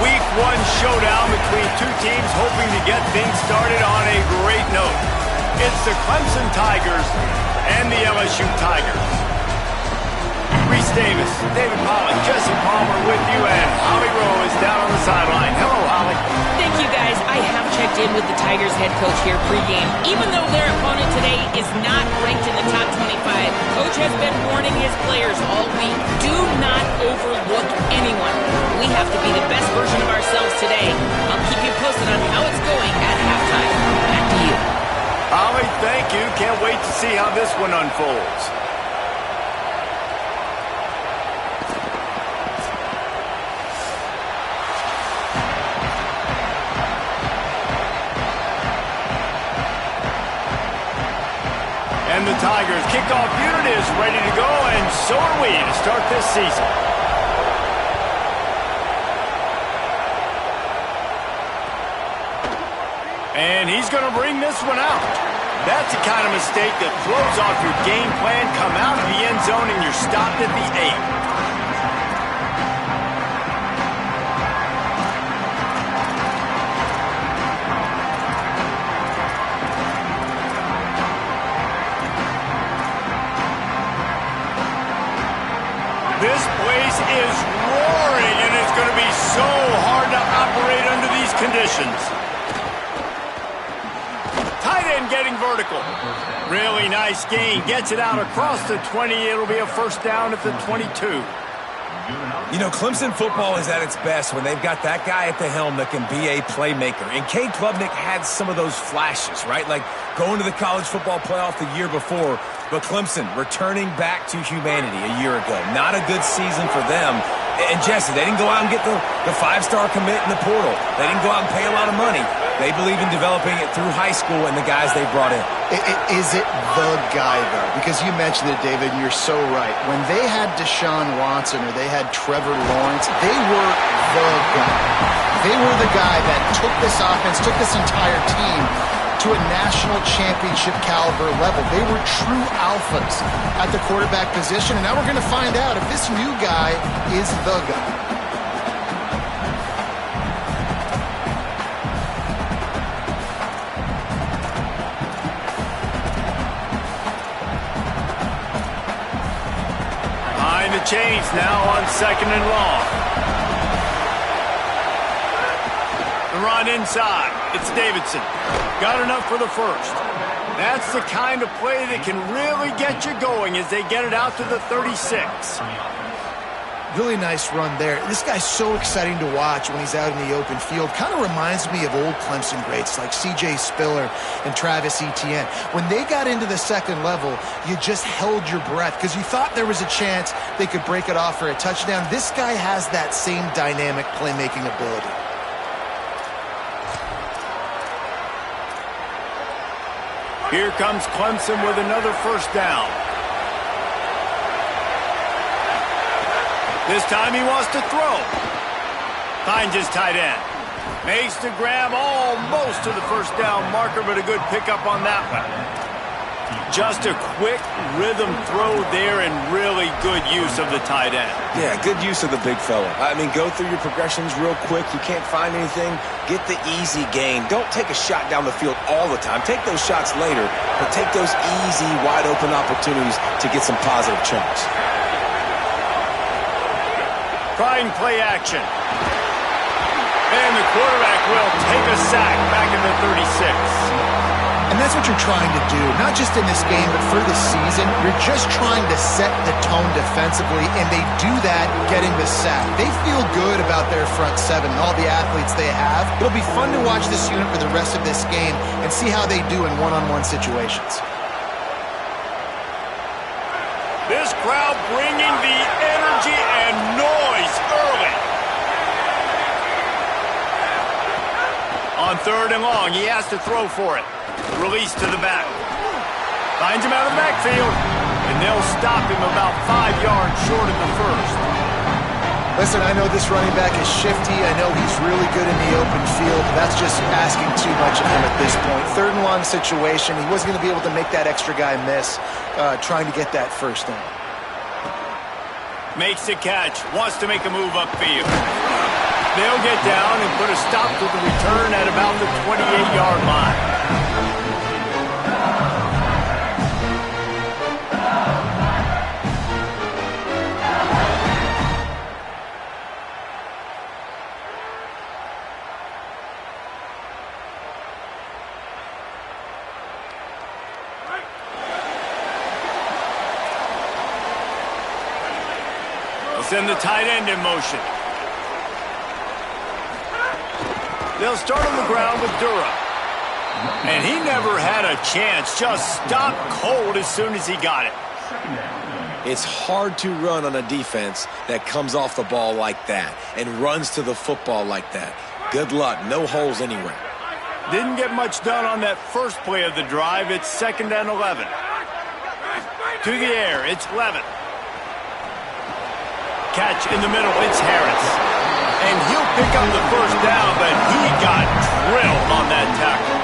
Week 1 showdown between two teams hoping to get things started on a great note. It's the Clemson Tigers and the LSU Tigers. Reese Davis, David Pollack, Jesse Palmer with you, and Holly Rowe is down on the sideline. Hello, Holly. Thank you, guys. I have checked in with the Tigers head coach here pregame. Even though their opponent today is not ranked in the top 25, Coach has been warning his players all week. Do not overlook anyone. We have to be the best version of ourselves today. I'll keep you posted on how it's going at halftime. Back to you. Holly, thank you. Can't wait to see how this one unfolds. And the Tigers kickoff unit is ready to go, and so are we to start this season. And he's going to bring this one out. That's the kind of mistake that throws off your game plan. Come out of the end zone and you're stopped at the 8. This place is roaring, and it's going to be so hard to operate under these conditions. Tight end getting vertical. Really nice gain. Gets it out across the 20. It'll be a first down at the 22. You know, Clemson football is at its best when they've got that guy at the helm that can be a playmaker. And Cade Klubnik had some of those flashes, right? Like going to the college football playoff the year before. But Clemson returning back to humanity a year ago. Not a good season for them. And Jesse, they didn't go out and get the five-star commit in the portal. They didn't go out and pay a lot of money. They believe in developing it through high school and the guys they brought in. Is it the guy, though? Because you mentioned it, David, and you're so right. When they had Deshaun Watson or they had Trevor Lawrence, they were the guy. They were the guy that took this offense, took this entire team to a national championship caliber level. They were true alphas at the quarterback position, and now we're going to find out if this new guy is the guy. Behind the chains now on 2nd and long. The run inside. It's Davidson. Got enough for the first. That's the kind of play that can really get you going as they get it out to the 36. Really nice run there. This guy's so exciting to watch when he's out in the open field. Kind of reminds me of old Clemson greats like C.J. Spiller and Travis Etienne. When they got into the second level, you just held your breath because you thought there was a chance they could break it off for a touchdown. This guy has that same dynamic playmaking ability. Here comes Clemson with another first down. This time he wants to throw. Finds his tight end. Makes the grab almost to the first down marker, but a good pickup on that one. Just a quick rhythm throw there and really good use of the tight end. Yeah, good use of the big fella. I mean, go through your progressions real quick. You can't find anything. Get the easy gain. Don't take a shot down the field all the time. Take those shots later, but take those easy, wide-open opportunities to get some positive chunks. Trying play action. And the quarterback will take a sack back in the 36. And that's what you're trying to do, not just in this game, but for the season. You're just trying to set the tone defensively, and they do that getting the sack. They feel good about their front seven and all the athletes they have. It'll be fun to watch this unit for the rest of this game and see how they do in one-on-one situations. This crowd bringing the energy and noise early. On 3rd and long, he has to throw for it. Release to the back. Finds him out of the backfield. And they'll stop him about 5 yards short of the first. Listen, I know this running back is shifty. I know he's really good in the open field. But that's just asking too much of him at this point. 3rd and long situation. He wasn't going to be able to make that extra guy miss trying to get that first down. Makes the catch. Wants to make a move upfield. They'll get down and put a stop to the return at about the 28-yard line. Send the tight end in motion. They'll start on the ground with Durham. And he never had a chance. Just stopped cold as soon as he got it. It's hard to run on a defense that comes off the ball like that and runs to the football like that. Good luck. No holes anywhere. Didn't get much done on that first play of the drive. It's 2nd and 11. To the air. It's Levin. Catch in the middle, it's Harris. And he'll pick up the first down, but he got drilled on that tackle.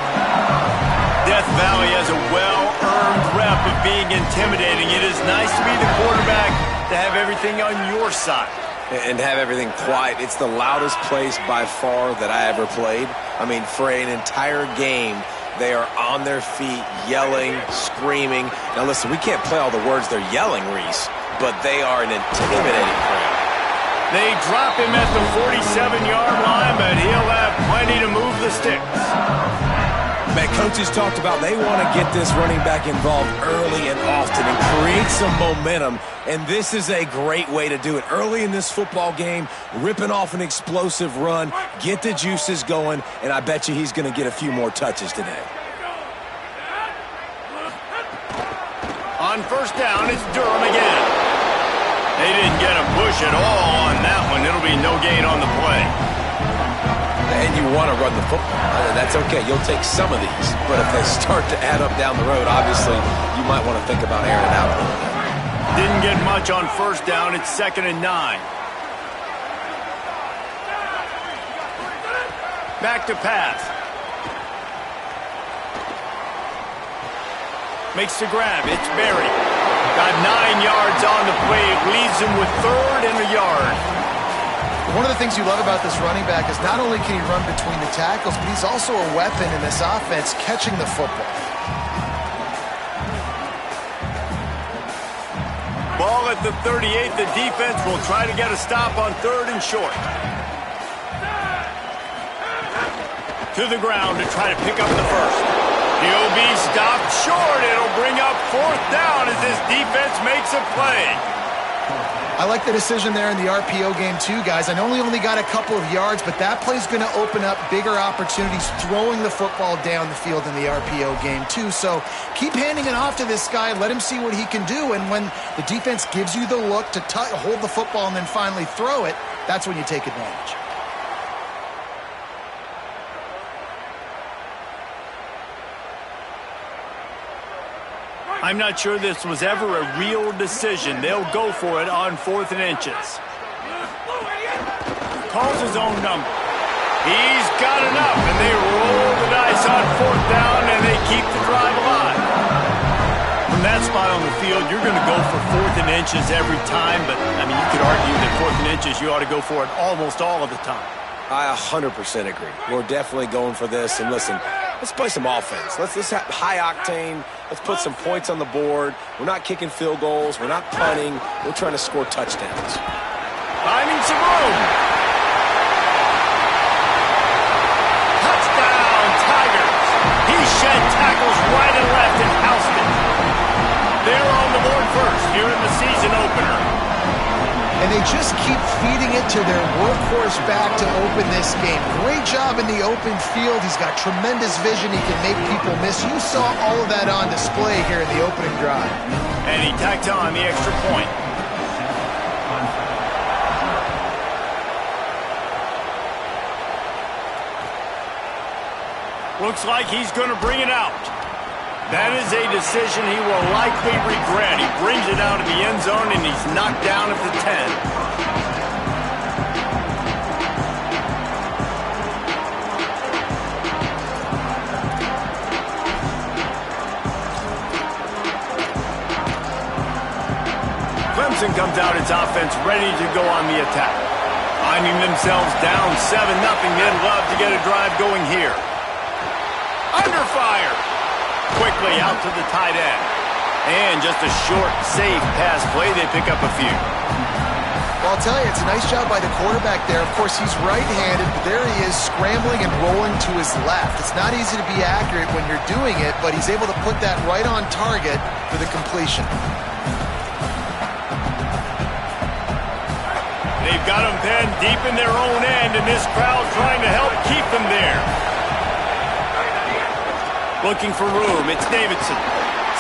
Death Valley has a well-earned rep of being intimidating. It is nice to be the quarterback, to have everything on your side. And have everything quiet. It's the loudest place by far that I ever played. I mean, for an entire game, they are on their feet, yelling, screaming. Now listen, we can't play all the words they're yelling, Reese, but they are an intimidating crowd. They drop him at the 47-yard line, but he'll have plenty to move the sticks. Man, coaches talked about they want to get this running back involved early and often and create some momentum, and this is a great way to do it. Early in this football game, ripping off an explosive run, get the juices going, and I bet you he's going to get a few more touches today. On first down, it's Durham again. They didn't get a push at all on that one. It'll be no gain on the play. And you want to run the football. That's okay. You'll take some of these. But if they start to add up down the road, obviously, you might want to think about airing it out a little bit. Didn't get much on first down. It's 2nd and 9. Back to pass. Makes the grab. It's Berry. Got 9 yards on the play. It leaves him with 3rd and a yard. One of the things you love about this running back is not only can he run between the tackles, but he's also a weapon in this offense catching the football. Ball at the 38. The defense will try to get a stop on 3rd and short. To the ground to try to pick up the first. He'll be stopped short. It'll bring up 4th down as this defense makes a play. I like the decision there in the RPO game too, guys. I know he only got a couple of yards, but that play's going to open up bigger opportunities throwing the football down the field in the RPO game too. So keep handing it off to this guy. Let him see what he can do. And when the defense gives you the look to hold the football and then finally throw it, that's when you take advantage. I'm not sure this was ever a real decision. They'll go for it on 4th and inches. Calls his own number. He's got enough, and they roll the dice on 4th down, and they keep the drive alive. From that spot on the field, you're going to go for 4th and inches every time, but, I mean, you could argue that 4th and inches, you ought to go for it almost all of the time. I 100% agree. We're definitely going for this, and listen, let's play some offense. Let's have high octane. Let's put some points on the board. We're not kicking field goals. We're not punting. We're trying to score touchdowns. Finding some room. Touchdown, Tigers. He shed tackles right and left and housed it. They're on the board first here in the season opener. And they just keep feeding it to their workhorse back to open this game. Great job in the open field. He's got tremendous vision. He can make people miss. You saw all of that on display here in the opening drive. And he tacked on the extra point. Looks like he's going to bring it out. That is a decision he will likely regret. He brings it out of the end zone, and he's knocked down at the 10. Clemson comes out its offense ready to go on the attack. Finding themselves down 7-0, they'd love to get a drive going here. Under fire. Quickly out to the tight end. And just a short, safe pass play. They pick up a few. Well, I'll tell you, it's a nice job by the quarterback there. Of course, he's right-handed, but there he is scrambling and rolling to his left. It's not easy to be accurate when you're doing it, but he's able to put that right on target for the completion. They've got them penned deep in their own end, and this crowd trying to help keep them there. Looking for room, it's Davidson.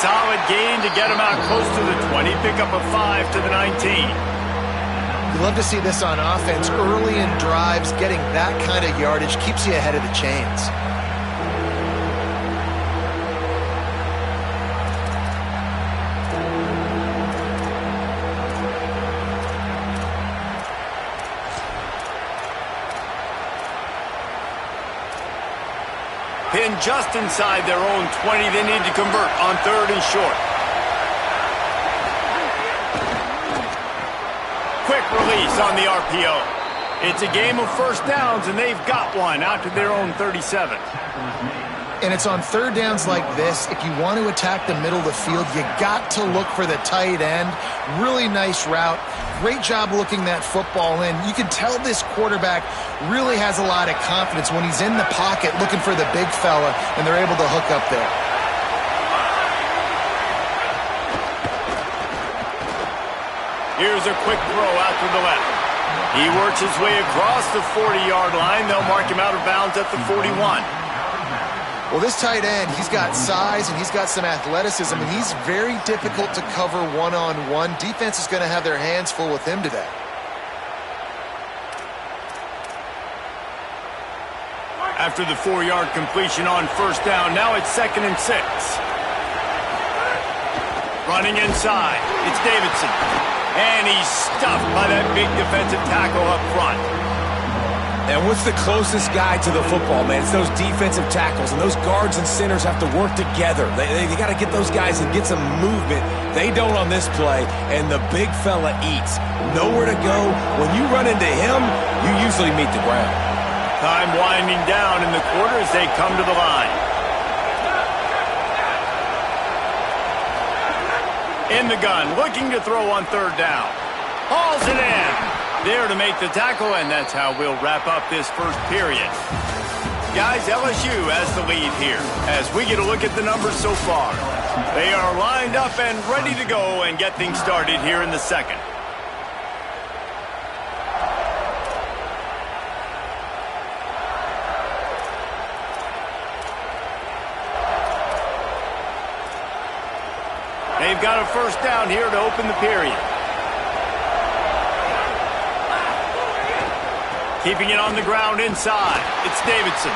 Solid gain to get him out close to the 20, pick up a 5 to the 19. You love to see this on offense. Early in drives, getting that kind of yardage keeps you ahead of the chains. Pinned just inside their own 20. They need to convert on 3rd and short. Quick release on the RPO. It's a game of first downs, and they've got one out to their own 37. And it's on 3rd downs like this. If you want to attack the middle of the field, you got to look for the tight end. Really nice route. Great job looking that football in. You can tell this quarterback really has a lot of confidence when he's in the pocket looking for the big fella, and they're able to hook up there. Here's a quick throw out to the left. He works his way across the 40-yard line. They'll mark him out of bounds at the 41. Well, this tight end, he's got size and he's got some athleticism, and he's very difficult to cover one-on-one. Defense is going to have their hands full with him today. After the 4-yard completion on 1st down, now it's 2nd and 6. Running inside, it's Davidson. And he's stuffed by that big defensive tackle up front. And what's the closest guy to the football, man? It's those defensive tackles, and those guards and centers have to work together. They got to get those guys and get some movement. They don't on this play, and the big fella eats. Nowhere to go. When you run into him, you usually meet the ground. Time winding down in the quarter as they come to the line. In the gun, looking to throw on 3rd down. Hauls it in. There to make the tackle, and that's how we'll wrap up this first period. Guys, LSU has the lead here as we get a look at the numbers so far. They are lined up and ready to go and get things started here in the 2nd. They've got a 1st down here to open the period. Keeping it on the ground inside. It's Davidson.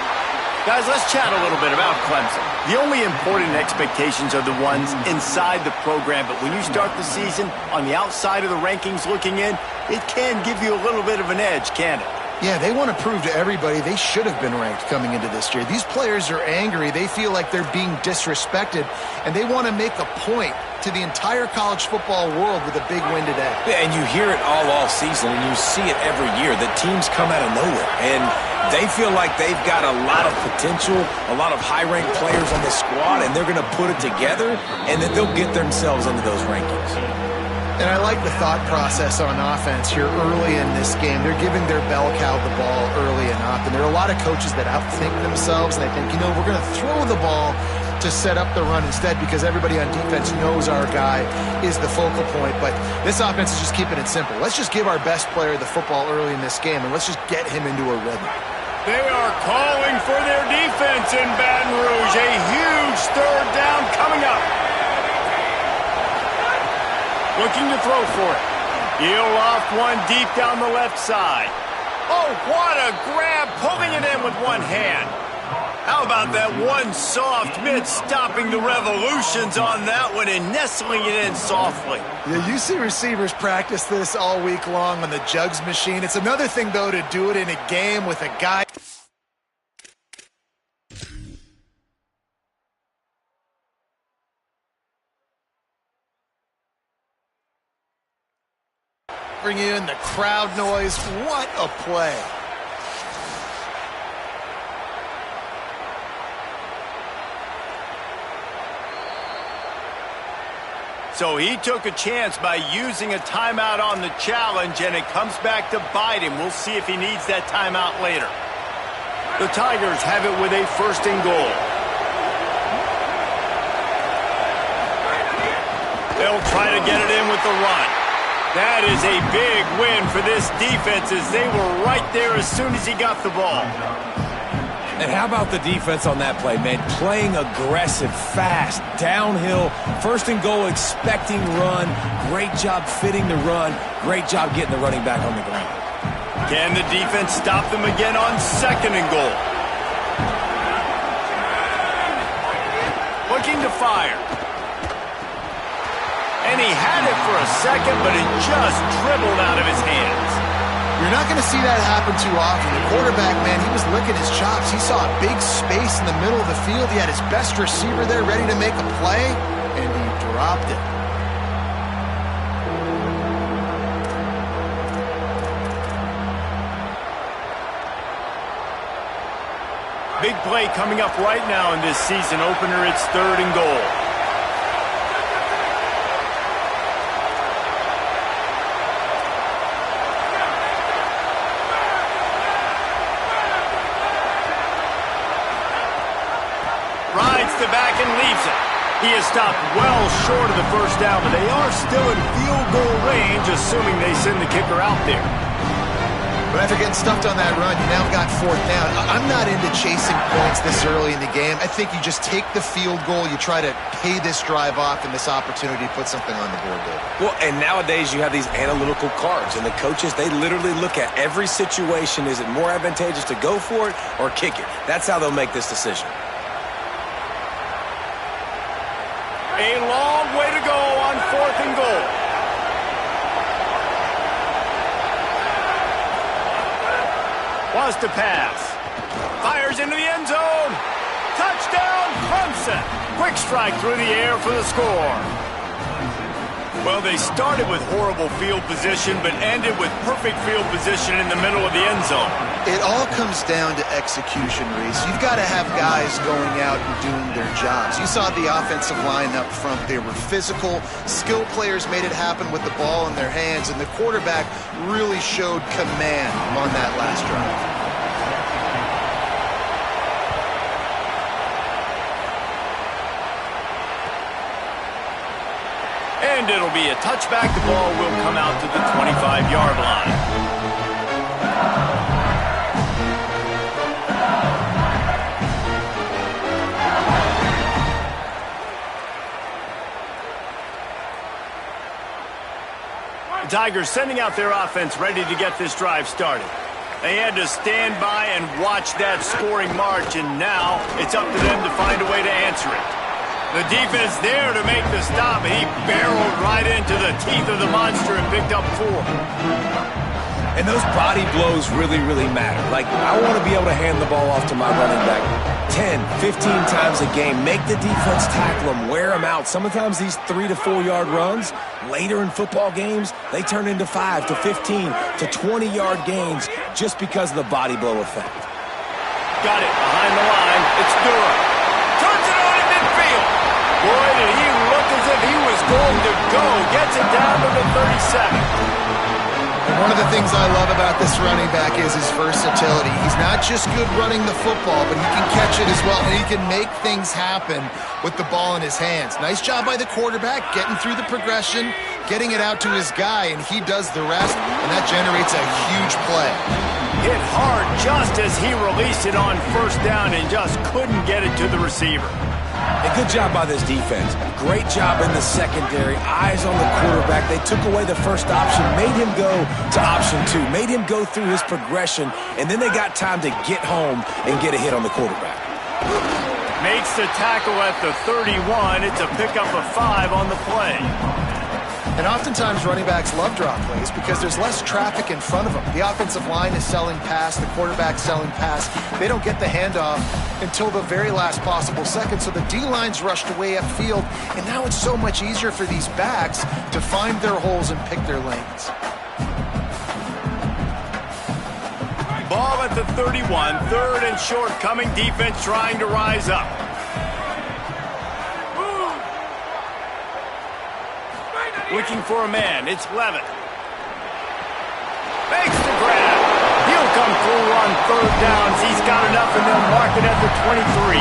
Guys, let's chat a little bit about Clemson. The only important expectations are the ones inside the program, but when you start the season on the outside of the rankings looking in, it can give you a little bit of an edge, can't it? Yeah, they want to prove to everybody they should have been ranked coming into this year. These players are angry. They feel like they're being disrespected, and they want to make a point to the entire college football world with a big win today. Yeah, and you hear it all season, and you see it every year. The teams come out of nowhere, and they feel like they've got a lot of potential, a lot of high-ranked players on the squad, and they're going to put it together, and then they'll get themselves into those rankings. And I like the thought process on offense here early in this game. They're giving their bell cow the ball early enough, and there are a lot of coaches that outthink themselves, and they think, you know, we're going to throw the ball to set up the run instead because everybody on defense knows our guy is the focal point. But this offense is just keeping it simple. Let's just give our best player the football early in this game, and let's just get him into a rhythm. They are calling for their defense in Baton Rouge. A huge 3rd down coming up. Looking to throw for it. He'll loft one deep down the left side. Oh, what a grab, pulling it in with one hand. How about that one soft mitt stopping the revolutions on that one and nestling it in softly? Yeah, you see receivers practice this all week long on the jugs machine. It's another thing, though, to do it in a game with a guy. peppering you in, the crowd noise. What a play. So he took a chance by using a timeout on the challenge, and it comes back to bite him. We'll see if he needs that timeout later. The Tigers have it with a 1st and goal. They'll try to get it in with the run. That is a big win for this defense, as they were right there as soon as he got the ball. And how about the defense on that play, man? Playing aggressive, fast, downhill, 1st and goal, expecting run. Great job fitting the run. Great job getting the running back on the ground. Can the defense stop them again on 2nd and goal? Looking to fire. And he had it for a second, but it just dribbled out of his hands. You're not going to see that happen too often. The quarterback, man, he was licking his chops. He saw a big space in the middle of the field. He had his best receiver there ready to make a play, and he dropped it. Big play coming up right now in this season opener. It's 3rd and goal. Rides the back and leaves it. He has stopped well short of the 1st down, but they are still in field goal range, assuming they send the kicker out there. But after getting stuffed on that run, you now got 4th down. I'm not into chasing points this early in the game. I think you just take the field goal, you try to pay this drive off, and this opportunity to put something on the board, Dave. Well, and nowadays you have these analytical cards, and the coaches, they literally look at every situation. Is it more advantageous to go for it or kick it? That's how they'll make this decision. A long way to go on 4th and goal. Wants to pass. Fires into the end zone. Touchdown, Clemson. Quick strike through the air for the score. Well, they started with horrible field position, but ended with perfect field position in the middle of the end zone. It all comes down to execution, Reese. You've got to have guys going out and doing their jobs. You saw the offensive line up front. They were physical. Skilled players made it happen with the ball in their hands, and the quarterback really showed command on that last drive. And it'll be a touchback. The ball will come out to the 25-yard line. The Tigers sending out their offense ready to get this drive started. They had to stand by and watch that scoring march, and now it's up to them to find a way to answer it. The defense there to make the stop, and he barreled right into the teeth of the monster and picked up 4. And those body blows really, really matter. Like, I want to be able to hand the ball off to my running back 10, 15 times a game. Make the defense tackle them, wear them out. Sometimes these 3 to 4 yard runs, later in football games, they turn into 5 to 15 to 20-yard gains just because of the body blow effect. Got it behind the line. It's Durham. Turns it on in midfield. Boy, did he look as if he was going to go. Gets it down to the 37. And one of the things I love about this running back is his versatility. He's not just good running the football, but he can catch it as well, and he can make things happen with the ball in his hands. Nice job by the quarterback, getting through the progression, getting it out to his guy, and he does the rest, and that generates a huge play. Hit hard just as he released it on 1st down and just couldn't get it to the receiver. A good job by this defense. Great job in the secondary. Eyes on the quarterback. They took away the first option, made him go to option 2, made him go through his progression, and then they got time to get home and get a hit on the quarterback. Makes the tackle at the 31. It's a pickup of 5 on the play. And oftentimes running backs love draw plays because there's less traffic in front of them. The offensive line is selling pass, the quarterback's selling pass. They don't get the handoff until the very last possible second, so the D-line's rushed away upfield, and now it's so much easier for these backs to find their holes and pick their lanes. Ball at the 31. Third and short coming. Defense trying to rise up. Looking for a man. It's Levitt. Makes the grab. He'll come through on third downs. He's got enough, and they'll mark it at the 23.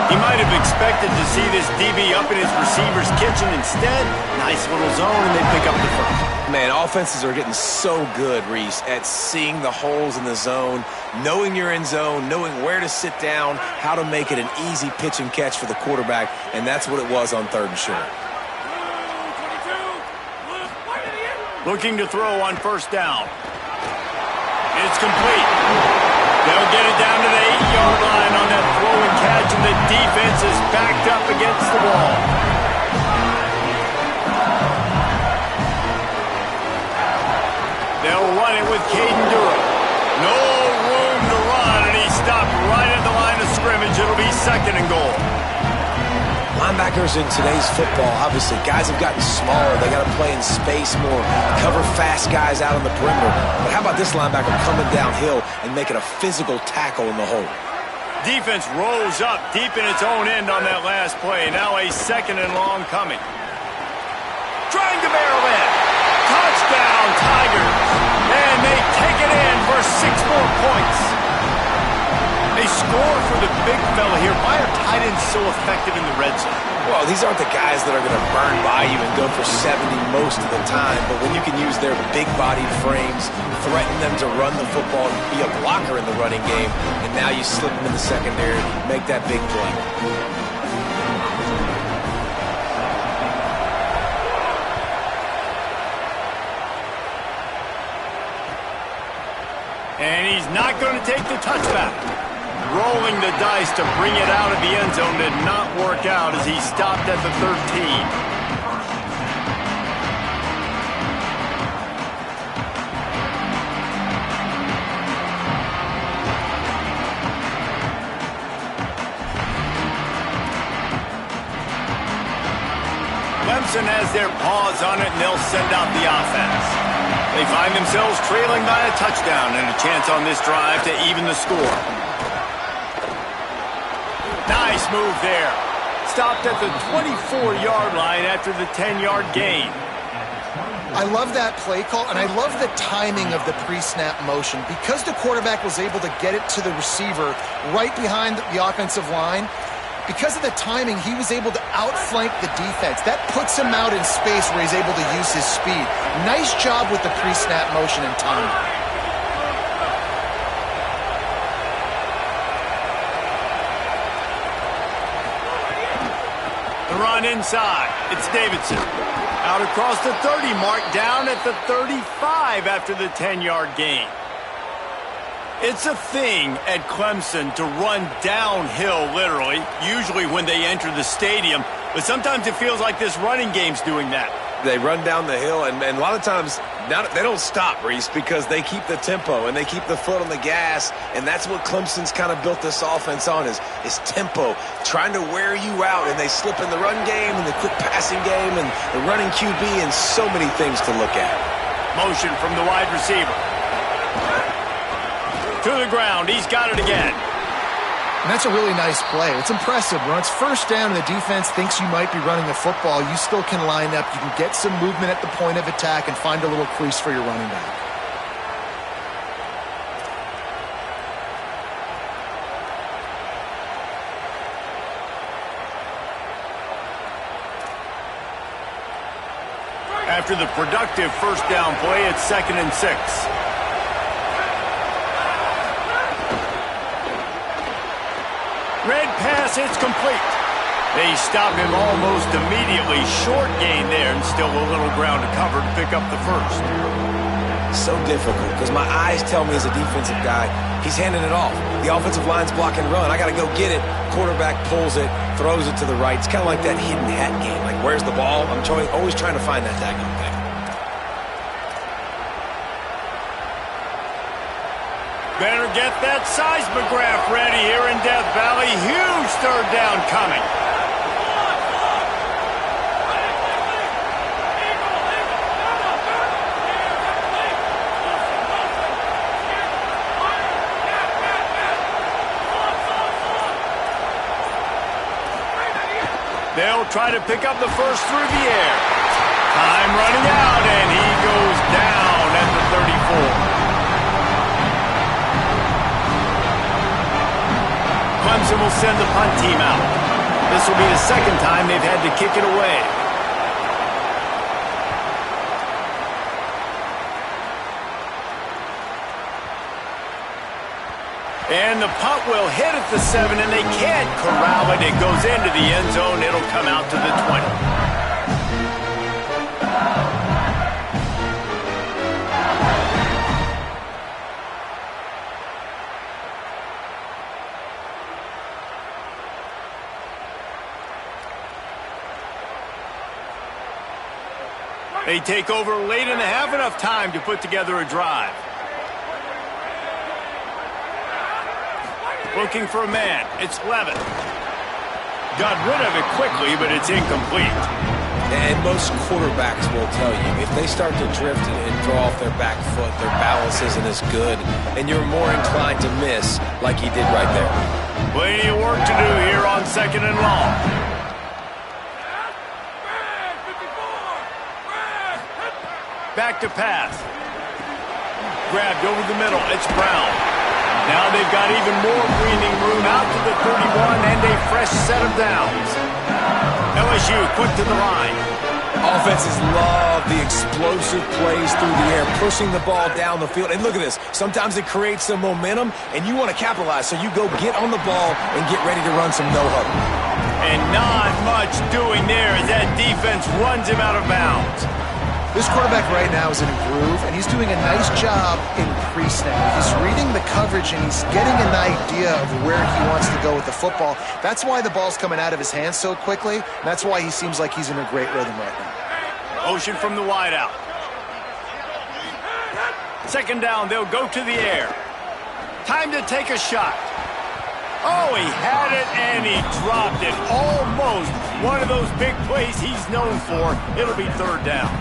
He might have expected to see this DB up in his receiver's kitchen. Instead, nice little zone, and they pick up the first. Man, offenses are getting so good, Reese, at seeing the holes in the zone, knowing you're in zone, knowing where to sit down, how to make it an easy pitch and catch for the quarterback, and that's what it was on third and short. Looking to throw on first down. It's complete. They'll get it down to the 8-yard line on that throw and catch, and the defense is backed up against the wall. They'll run it with Caden Durham. No room to run, and he stopped right at the line of scrimmage. It'll be second and goal. Linebackers in today's football, obviously, guys have gotten smaller. They got to play in space more, cover fast guys out on the perimeter. But how about this linebacker coming downhill and making a physical tackle in the hole? Defense rose up deep in its own end on that last play. Now a second and long coming. Trying to barrel in. Touchdown, Tigers. And they take it in for 6 more points. They score for the big fella here. Why are tight ends so effective in the red zone? Well, these aren't the guys that are going to burn by you and go for 70 most of the time, but when you can use their big-bodied frames, threaten them to run the football and be a blocker in the running game, and now you slip them in the secondary, make that big play. And he's not going to take the touchback. Rolling the dice to bring it out of the end zone did not work out as he stopped at the 13. Clemson has their paws on it, and they'll send out the offense. They find themselves trailing by a touchdown and a chance on this drive to even the score. Nice move there. Stopped at the 24-yard line after the 10-yard gain. I love that play call, and I love the timing of the pre-snap motion. Because the quarterback was able to get it to the receiver right behind the offensive line, because of the timing, he was able to outflank the defense. That puts him out in space where he's able to use his speed. Nice job with the pre-snap motion and timing. The run inside. It's Davidson. Out across the 30 mark, down at the 35 after the 10-yard gain. It's a thing at Clemson to run downhill, literally, usually when they enter the stadium. But sometimes it feels like this running game's doing that. They run down the hill, and a lot of times they don't stop, Reese, because they keep the tempo and they keep the foot on the gas, and that's what Clemson's kind of built this offense on is tempo, trying to wear you out, and they slip in the run game and the quick passing game and the running QB and so many things to look at. Motion from the wide receiver. To the ground. He's got it again. And that's a really nice play. It's impressive. When it's first down and the defense thinks you might be running the football, you still can line up. You can get some movement at the point of attack and find a little crease for your running back. After the productive first down play, it's 2nd and 6. Red pass, it's complete. They stop him almost immediately. Short gain there, and still a little ground to cover to pick up the first. So difficult, because my eyes tell me as a defensive guy, he's handing it off. The offensive line's block and run. I got to go get it. Quarterback pulls it, throws it to the right. It's kind of like that hidden hat game. Like, where's the ball? I'm always trying to find that daggone thing. Better get that seismograph ready here in Death Valley. Huge third down coming. They'll try to pick up the first through the air. Time running out, and he goes down at the 34. Clemson will send the punt team out. This will be the second time they've had to kick it away. And the punt will hit at the 7, and they can't corral it. It goes into the end zone. It'll come out to the 20. They take over late and they have enough time to put together a drive. Looking for a man. It's Levin. Got rid of it quickly, but it's incomplete. And most quarterbacks will tell you, if they start to drift and throw off their back foot, their balance isn't as good, and you're more inclined to miss like he did right there. Plenty of work to do here on 2nd and long. Back to pass. Grabbed over the middle. It's Brown. Now they've got even more breathing room out to the 31 and a fresh set of downs. LSU quick to the line. Offenses love the explosive plays through the air, pushing the ball down the field. And look at this. Sometimes it creates some momentum, and you want to capitalize. So you go get on the ball and get ready to run some no-huddle. And not much doing there as that defense runs him out of bounds. This quarterback right now is in a groove, and he's doing a nice job in pre-snap. He's reading the coverage, and he's getting an idea of where he wants to go with the football. That's why the ball's coming out of his hands so quickly. And that's why he seems like he's in a great rhythm right now. Motion from the wideout. 2nd down, they'll go to the air. Time to take a shot. Oh, he had it, and he dropped it. Almost one of those big plays he's known for. It'll be 3rd down.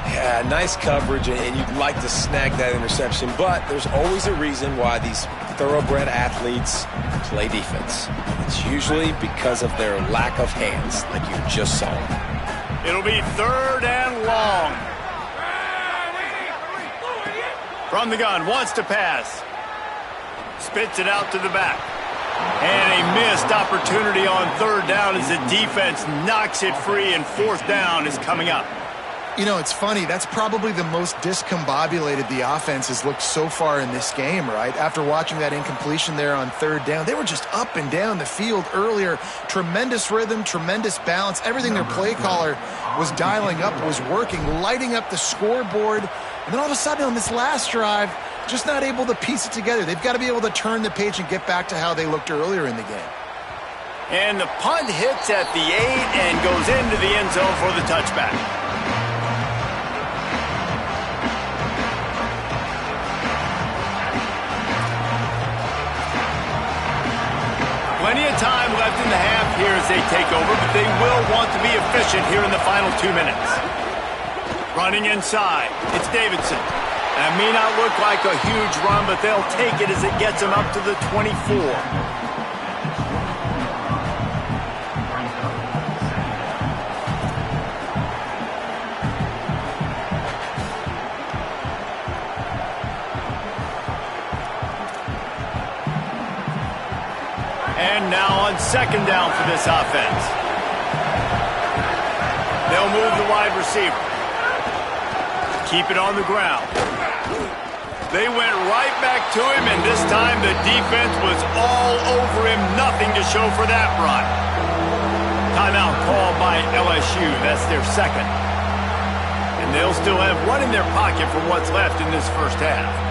Yeah, nice coverage, and you'd like to snag that interception, but there's always a reason why these thoroughbred athletes play defense. It's usually because of their lack of hands, like you just saw. It'll be 3rd and long. From the gun, wants to pass. Spits it out to the back. And a missed opportunity on 3rd down as the defense knocks it free, and 4th down is coming up. You know, it's funny. That's probably the most discombobulated the offense has looked so far in this game, right? After watching that incompletion there on 3rd down, they were just up and down the field earlier. Tremendous rhythm, tremendous balance. Everything their play caller was dialing up was working, lighting up the scoreboard. And then all of a sudden on this last drive, just not able to piece it together. They've got to be able to turn the page and get back to how they looked earlier in the game. And the punt hits at the 8 and goes into the end zone for the touchback. Plenty of time left in the half here as they take over, but they will want to be efficient here in the final 2 minutes. Running inside, it's Davidson. That may not look like a huge run, but they'll take it as it gets them up to the 24. And now on 2nd down for this offense. They'll move the wide receiver. Keep it on the ground. They went right back to him, and this time the defense was all over him. Nothing to show for that run. Timeout called by LSU. That's their 2nd. And they'll still have one in their pocket for what's left in this first half.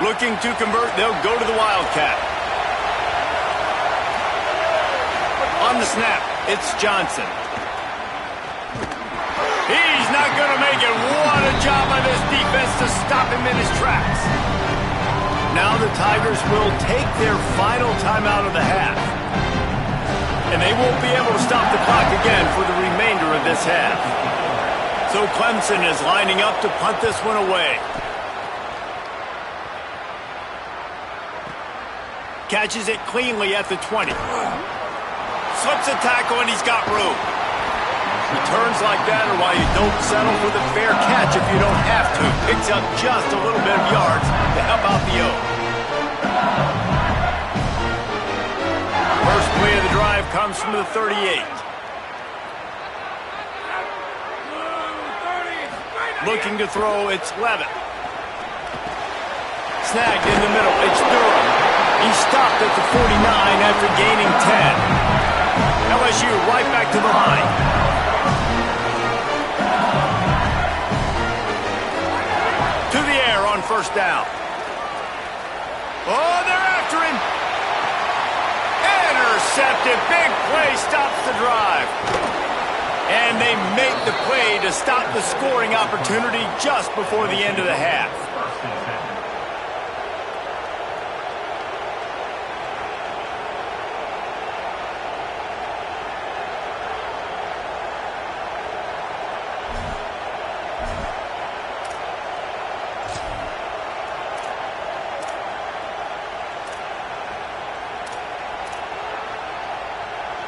Looking to convert, they'll go to the Wildcat. On the snap, it's Johnson. He's not going to make it. What a job by this defense to stop him in his tracks. Now the Tigers will take their final timeout of the half. And they won't be able to stop the clock again for the remainder of this half. So Clemson is lining up to punt this one away. Catches it cleanly at the 20. Slips a tackle and he's got room. Returns like that are why you don't settle for the fair catch if you don't have to. Picks up just a little bit of yards to help out the O. First play of the drive comes from the 38. Looking to throw, it's Levitt. Snagged in the middle, it's Durham. He stopped at the 49 after gaining 10. LSU right back to the line. To the air on first down. Oh, they're after him. Intercepted. Big play stops the drive. And they make the play to stop the scoring opportunity just before the end of the half.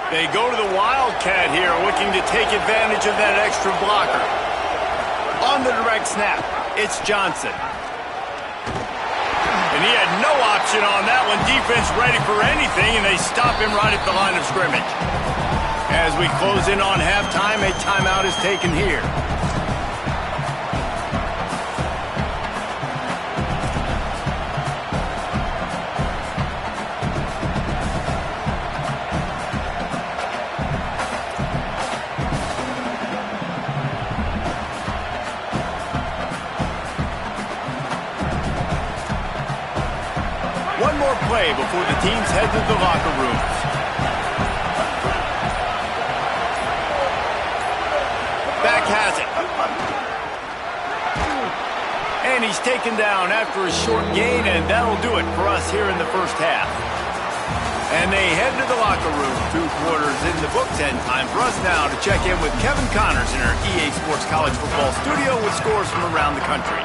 They go to the Wildcat here, looking to take advantage of that extra blocker. On the direct snap, it's Johnson. And he had no option on that one. Defense ready for anything, and they stop him right at the line of scrimmage. As we close in on halftime, a timeout is taken here. One more play before the teams head to the locker rooms. Back has it. And he's taken down after a short gain, and that'll do it for us here in the first half. And they head to the locker room. 2 quarters in the books, and time for us now to check in with Kevin Connors in our EA Sports College Football studio with scores from around the country.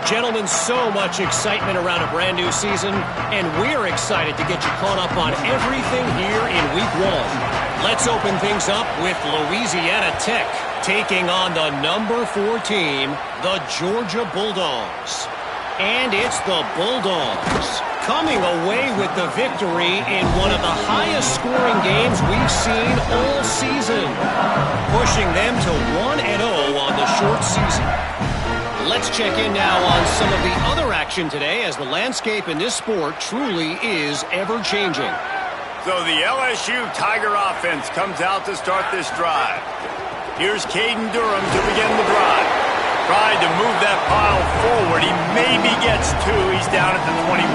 Gentlemen, so much excitement around a brand new season, and we're excited to get you caught up on everything here in Week 1. Let's open things up with Louisiana Tech taking on the number 4 team, the Georgia Bulldogs. And it's the Bulldogs coming away with the victory in one of the highest scoring games we've seen all season, pushing them to 1-0 on the short season. Let's check in now on some of the other action today, as the landscape in this sport truly is ever-changing. So the LSU Tiger offense comes out to start this drive. Here's Caden Durham to begin the drive. Tried to move that pile forward. He maybe gets 2. He's down at the 21.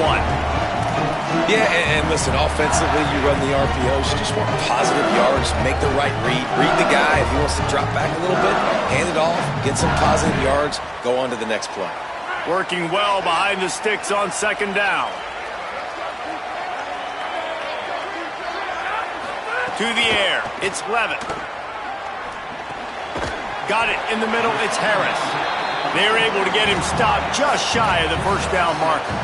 Yeah, and listen, offensively, you run the RPOs. You just want positive yards, make the right read. Read the guy. If he wants to drop back a little bit, hand it off, get some positive yards, go on to the next play. Working well behind the sticks on second down. To the air, it's Levitt. Got it in the middle, it's Harris. They're able to get him stopped just shy of the first down marker.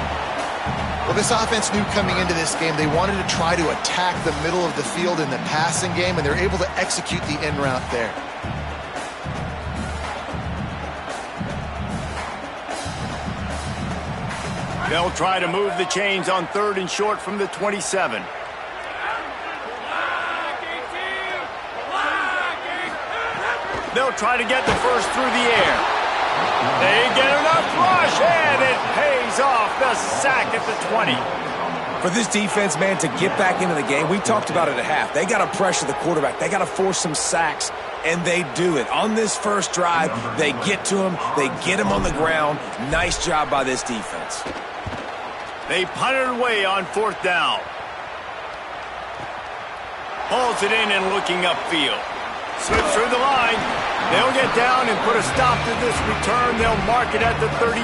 Well, this offense knew coming into this game they wanted to try to attack the middle of the field in the passing game, and they're able to execute the in route there. They'll try to move the chains on 3rd and short from the 27. They'll try to get the first through the air. They get enough rush, and it pays off. The sack at the 20. For this defense, man, to get back into the game, we talked about it at half. They got to pressure the quarterback. They got to force some sacks, and they do it. On this first drive, they get to him. They get him on the ground. Nice job by this defense. They punt it away on 4th down. Hauls it in and looking upfield. Slips through the line. They'll get down and put a stop to this return. They'll mark it at the 32.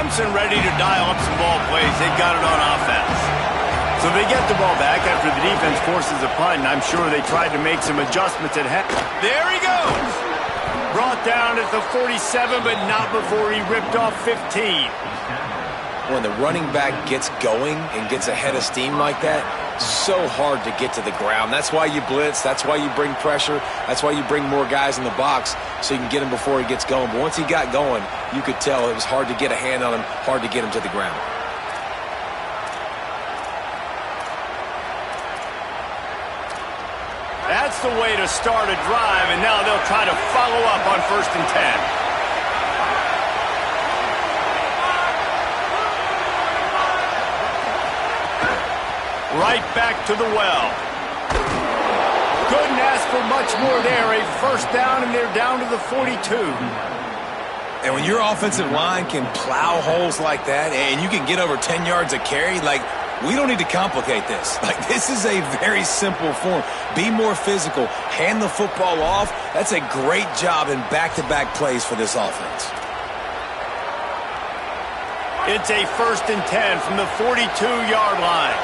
Clemson ready to dial up some ball plays. They've got it on offense. So they get the ball back after the defense forces a punt, and I'm sure they tried to make some adjustments at half. There he goes! Brought down at the 47, but not before he ripped off 15. When the running back gets going and gets ahead of steam like that, so hard to get to the ground. That's why you blitz. That's why you bring pressure. That's why you bring more guys in the box so you can get him before he gets going. But once he got going, you could tell it was hard to get a hand on him, hard to get him to the ground. That's the way to start a drive, and now they'll try to follow up on 1st and 10. Right back to the well. Couldn't ask for much more there. A 1st down, and they're down to the 42. And when your offensive line can plow holes like that and you can get over 10 yards a carry, like, we don't need to complicate this. Like, this is a very simple form. Be more physical. Hand the football off. That's a great job in back-to-back plays for this offense. It's a 1st and 10 from the 42-yard line.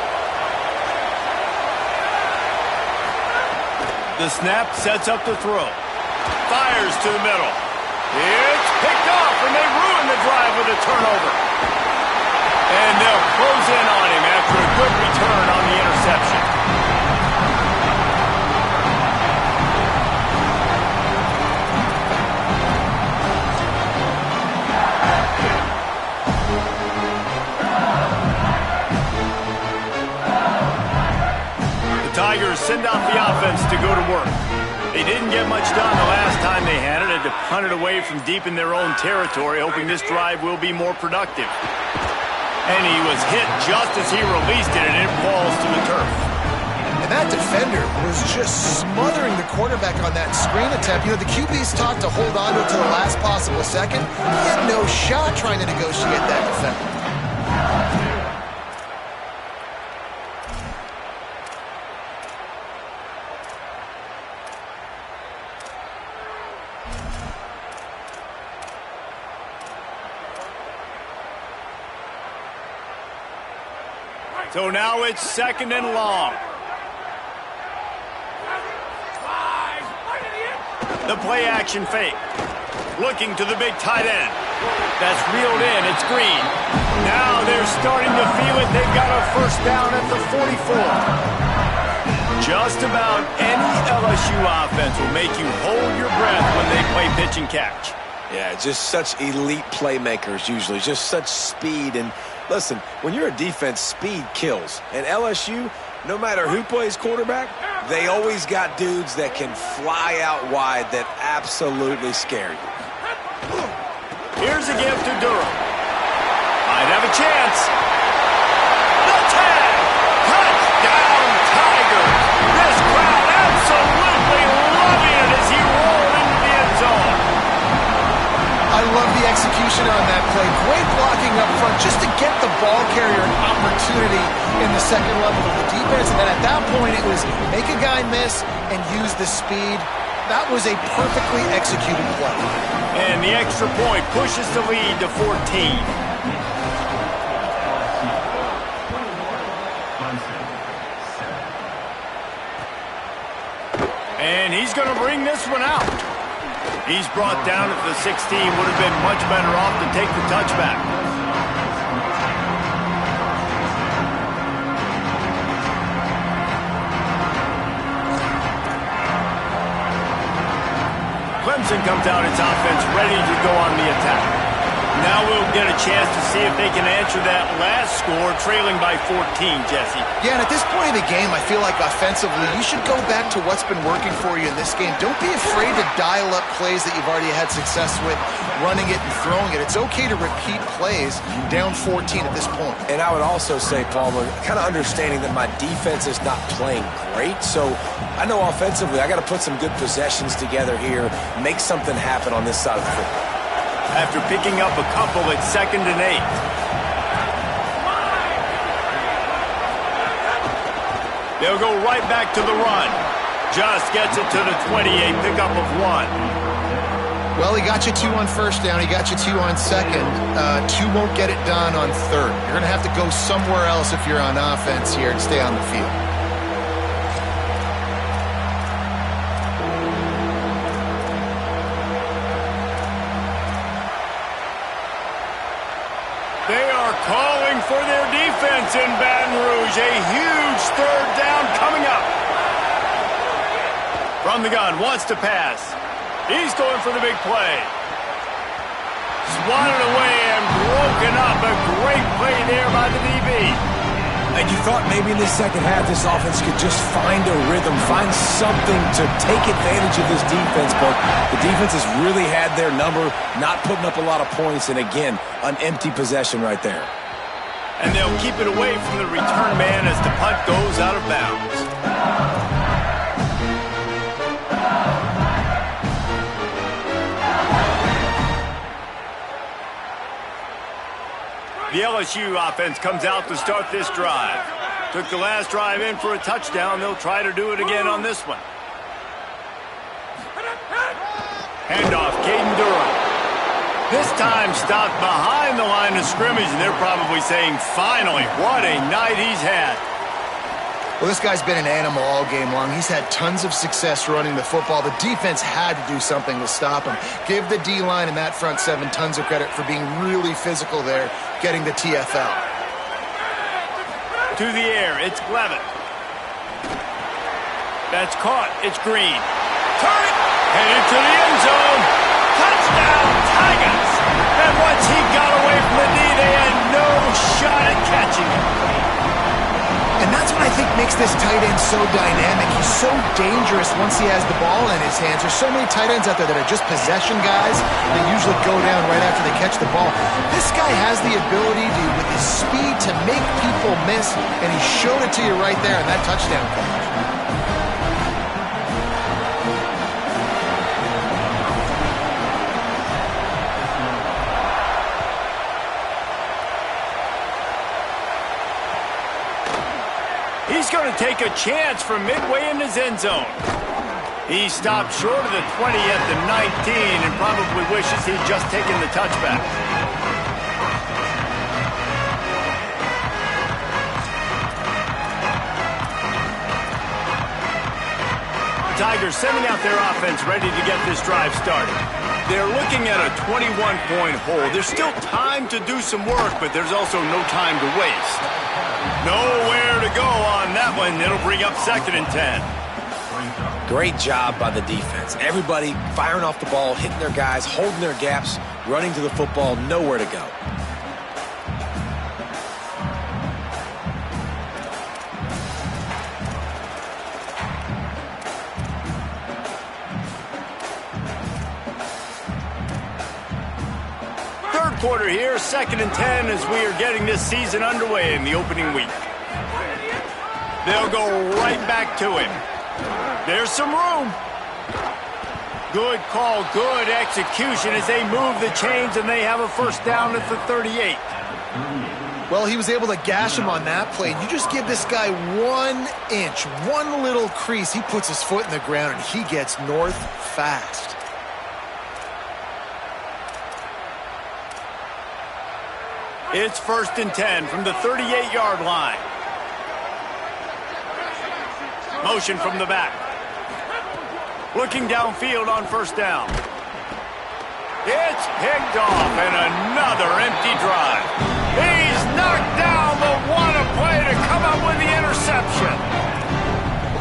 The snap sets up the throw. Fires to the middle. It's picked off, and they ruin the drive with a turnover. And they'll close in on him after a good return on the interception. Tigers send out the offense to go to work. They didn't get much done the last time they had it. Had to punt it away from deep in their own territory, hoping this drive will be more productive. And he was hit just as he released it, and it falls to the turf. And that defender was just smothering the quarterback on that screen attempt. You know, the QB's taught to hold on to it to the last possible second. He had no shot trying to negotiate that defender. So now it's 2nd and long. The play action fake. Looking to the big tight end. That's reeled in. It's Green. Now they're starting to feel it. They've got a 1st down at the 44. Just about any LSU offense will make you hold your breath when they play pitch and catch. Yeah, just such elite playmakers usually. Just such speed. And listen, when you're a defense, speed kills. And LSU, no matter who plays quarterback, they always got dudes that can fly out wide that absolutely scare you. Here's a gift to Durham. Might have a chance. The tag! Touchdown, Tigers! This crowd absolutely loving it as he rolled into the end zone. I love the execution on that play. Great blocking up front just to get the ball carrier an opportunity in the second level of the defense. And then at that point, it was make a guy miss and use the speed. That was a perfectly executed play. And the extra point pushes the lead to 14. And he's going to bring this one out. He's brought down at the 16. Would have been much better off to take the touchback. Clemson comes out its offense ready to go on the attack. Now we'll get a chance to see if they can answer that last score, trailing by 14, Jesse. Yeah, and at this point in the game, I feel like offensively, you should go back to what's been working for you in this game. Don't be afraid to dial up plays that you've already had success with, running it and throwing it. It's okay to repeat plays down 14 at this point. And I would also say, Palmer, kind of understanding that my defense is not playing great, so I know offensively I got to put some good possessions together here, make something happen on this side of the football. After picking up a couple at 2nd and 8. They'll go right back to the run. Just gets it to the 20, a pickup of 1. Well, he got you 2 on first down. He got you 2 on second. 2 won't get it done on third. You're going to have to go somewhere else if you're on offense here and stay on the field. They are calling for their defense in Baton Rouge. A huge third down coming up. From the gun, wants to pass. He's going for the big play. Swatted away and broken up. A great play there by the DB. And you thought maybe in the second half this offense could just find a rhythm, find something to take advantage of this defense, but the defense has really had their number, not putting up a lot of points, and again, an empty possession right there. And they'll keep it away from the return man as the punt goes out of bounds. The LSU offense comes out to start this drive. Took the last drive in for a touchdown. They'll try to do it again on this one. Handoff, Caden Durham. This time stopped behind the line of scrimmage, and they're probably saying, finally, what a night he's had. Well, this guy's been an animal all game long. He's had tons of success running the football. The defense had to do something to stop him. Give the D-line and that front seven tons of credit for being really physical there, getting the TFL. To the air, it's Glevitt. That's caught. It's Green. Turn it! Headed to the end zone. Touchdown, Tigers! And once he got away from the knee, they had no shot at catching him. And that's what I think makes this tight end so dynamic. He's so dangerous once he has the ball in his hands. There's so many tight ends out there that are just possession guys. They usually go down right after they catch the ball. This guy has the ability to, with his speed, to make people miss, and he showed it to you right there in that touchdown catch. He's going to take a chance from midway in his end zone. He stopped short of the 20 at the 19 and probably wishes he'd just taken the touchback. Tigers sending out their offense ready to get this drive started. They're looking at a 21-point hole. There's still time to do some work, but there's also no time to waste. Nowhere to go on that one. It'll bring up 2nd and 10. Great job by the defense. Everybody firing off the ball, hitting their guys, holding their gaps, running to the football, nowhere to go. Quarter here, 2nd and 10 as we are getting this season underway in the opening week. They'll go right back to him. There's some room. Good call, good execution as they move the chains and they have a first down at the 38. Well, he was able to gash him on that play. You just give this guy 1 inch, one little crease, he puts his foot in the ground and he gets north fast. It's 1st and 10 from the 38-yard line. Motion from the back. Looking downfield on first down. It's picked off and another empty drive. He's knocked down, but what a play to come up with the interception.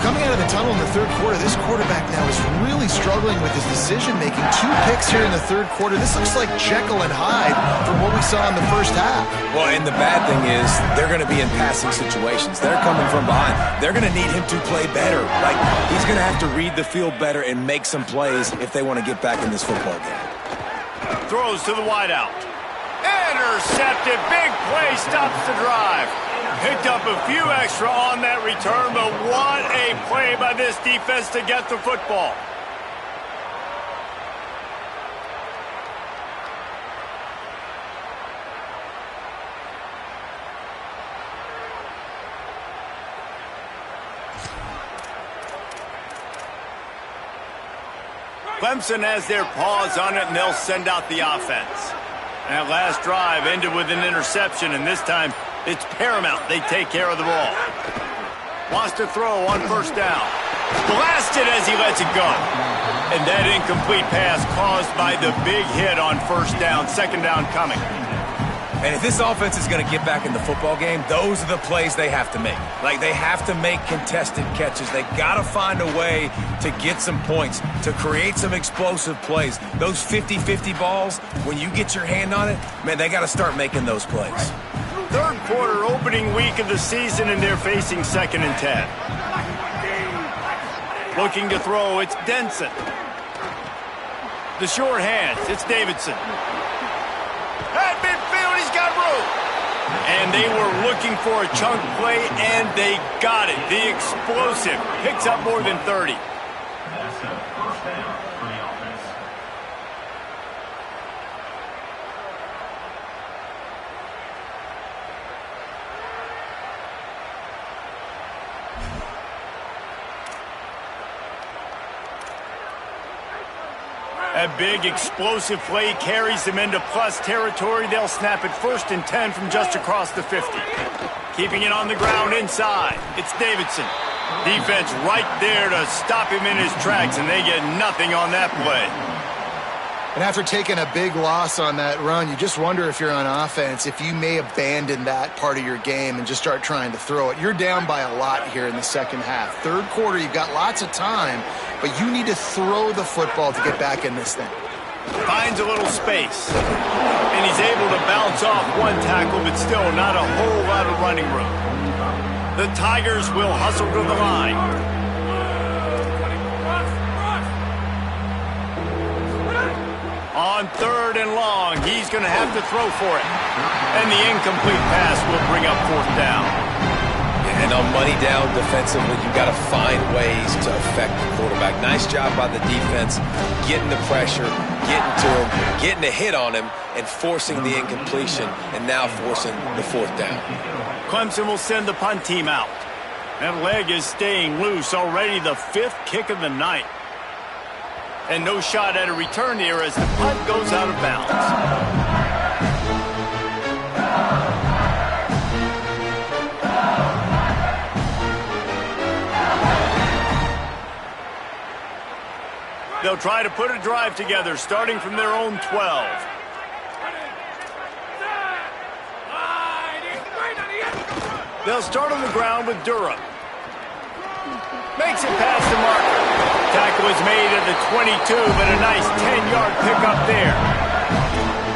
Coming out of the tunnel in the third quarter, this quarterback now is really struggling with his decision-making. 2 picks here in the third quarter. This looks like Jekyll and Hyde from what we saw in the first half. Well, and the bad thing is they're going to be in passing situations. They're coming from behind. They're going to need him to play better. Like, he's going to have to read the field better and make some plays if they want to get back in this football game. Throws to the wideout. Intercepted. Big play stops the drive. Picked up a few extra on that return, but what a play by this defense to get the football. Clemson has their paws on it, and they'll send out the offense. That last drive ended with an interception, and this time it's paramount they take care of the ball. Wants to throw on first down. Blasted as he lets it go. And that incomplete pass caused by the big hit on first down, second down coming. And if this offense is going to get back in the football game, those are the plays they have to make. Like, they have to make contested catches. They got to find a way to get some points, to create some explosive plays. Those 50-50 balls, when you get your hand on it, man, they got to start making those plays. Third quarter, opening week of the season, and they're facing 2nd and 10. Looking to throw, it's Denson. The short hands, it's Davidson. At midfield, he's got room. And they were looking for a chunk play, and they got it. The explosive picks up more than 30. A big explosive play carries them into plus territory. They'll snap it 1st and 10 from just across the 50. Keeping it on the ground inside. It's Davidson. Defense right there to stop him in his tracks, and they get nothing on that play. And after taking a big loss on that run, you just wonder if you're on offense, if you may abandon that part of your game and just start trying to throw it. You're down by a lot here in the second half. Third quarter, you've got lots of time, but you need to throw the football to get back in this thing. Finds a little space. And he's able to bounce off one tackle, but still not a whole lot of running room. The Tigers will hustle to the line. On 3rd and long, he's going to have to throw for it. And the incomplete pass will bring up 4th down. And on money down defensively, you got to find ways to affect the quarterback. Nice job by the defense, getting the pressure, getting to him, getting a hit on him, and forcing the incompletion, and now forcing the 4th down. Clemson will send the punt team out. That leg is staying loose, already the 5th kick of the night. And no shot at a return here as the punt goes out of bounds. They'll try to put a drive together, starting from their own 12. They'll start on the ground with Durham. Makes it past the marker. Tackle is made at the 22, but a nice 10-yard pickup there.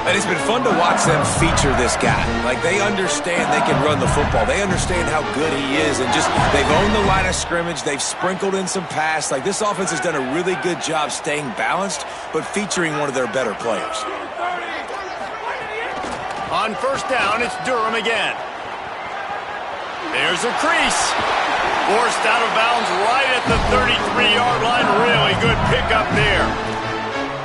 And it's been fun to watch them feature this guy. Like, they understand they can run the football. They understand how good he is, and just they've owned the line of scrimmage. They've sprinkled in some pass. Like, this offense has done a really good job staying balanced, but featuring one of their better players. On 1st down, it's Durham again. There's a crease. Forced out of bounds right at the 33-yard line. Really good pickup there.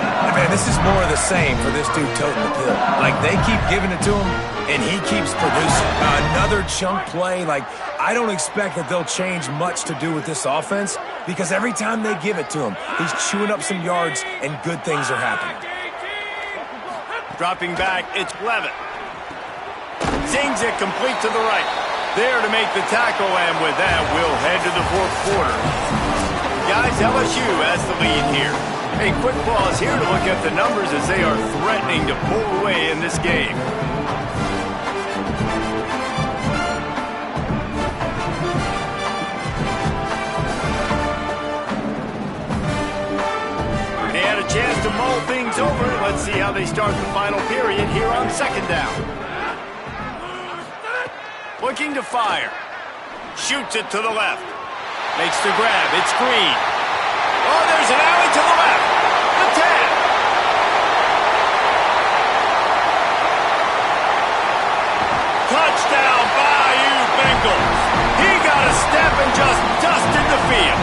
And man, this is more of the same for this dude toting the pill. Like, they keep giving it to him, and he keeps producing. Another chunk play. Like, I don't expect that they'll change much to do with this offense, because every time they give it to him, he's chewing up some yards, and good things are happening. Dropping back, it's Levitt. Zings it complete to the right. There to make the tackle, and with that, we'll head to the 4th quarter. Guys, LSU has the lead here. A quick pause here to look at the numbers as they are threatening to pull away in this game. They had a chance to mull things over. Let's see how they start the final period here on 2nd down. Looking to fire. Shoots it to the left. Makes the grab. It's Green. Oh, there's an alley to the left. The 10. Touchdown, Bayou Bengals. He got a step and just dusted the field.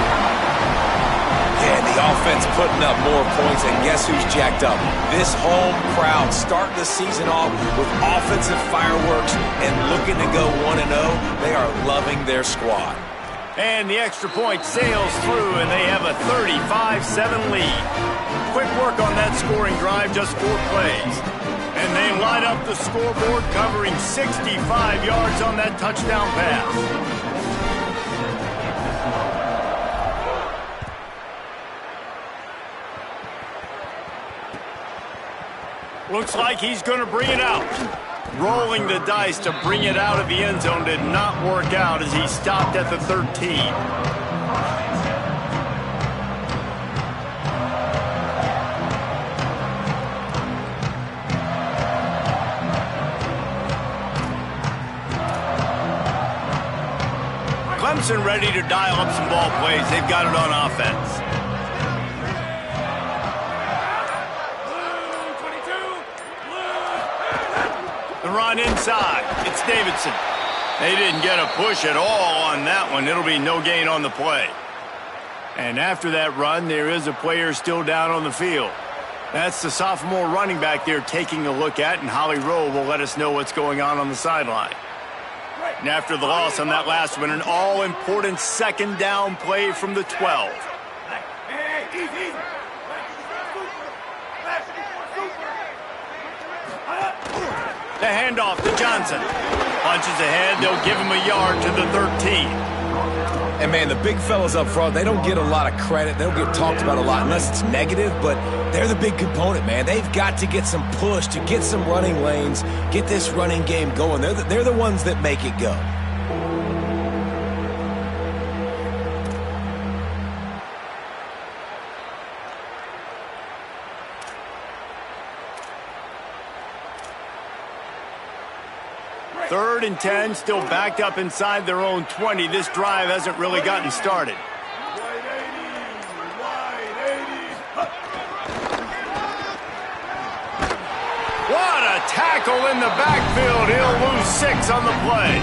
Yeah, the offense putting up more points, and guess who's jacked up? This home crowd starting the season off with offensive fireworks and looking to go 1-0. They are loving their squad. And the extra point sails through, and they have a 35-7 lead. Quick work on that scoring drive, just 4 plays. And they light up the scoreboard, covering 65 yards on that touchdown pass. Looks like he's going to bring it out. Rolling the dice to bring it out of the end zone did not work out as he stopped at the 13. Clemson ready to dial up some ball plays. They've got it on offense. The run inside. It's Davidson. They didn't get a push at all on that one. It'll be no gain on the play. And after that run, there is a player still down on the field. That's the sophomore running back they're taking a look at, and Holly Rowe will let us know what's going on the sideline. And after the loss on that last one, an all-important second down play from the 12. The handoff to Johnson. Punches ahead, they'll give him a yard to the 13. And, man, the big fellas up front, they don't get a lot of credit. They don't get talked about a lot unless it's negative, but they're the big component, man. They've got to get some push to get some running lanes, get this running game going. They're the ones that make it go. Third and 10, still backed up inside their own 20. This drive hasn't really gotten started. What a tackle in the backfield. He'll lose 6 on the play.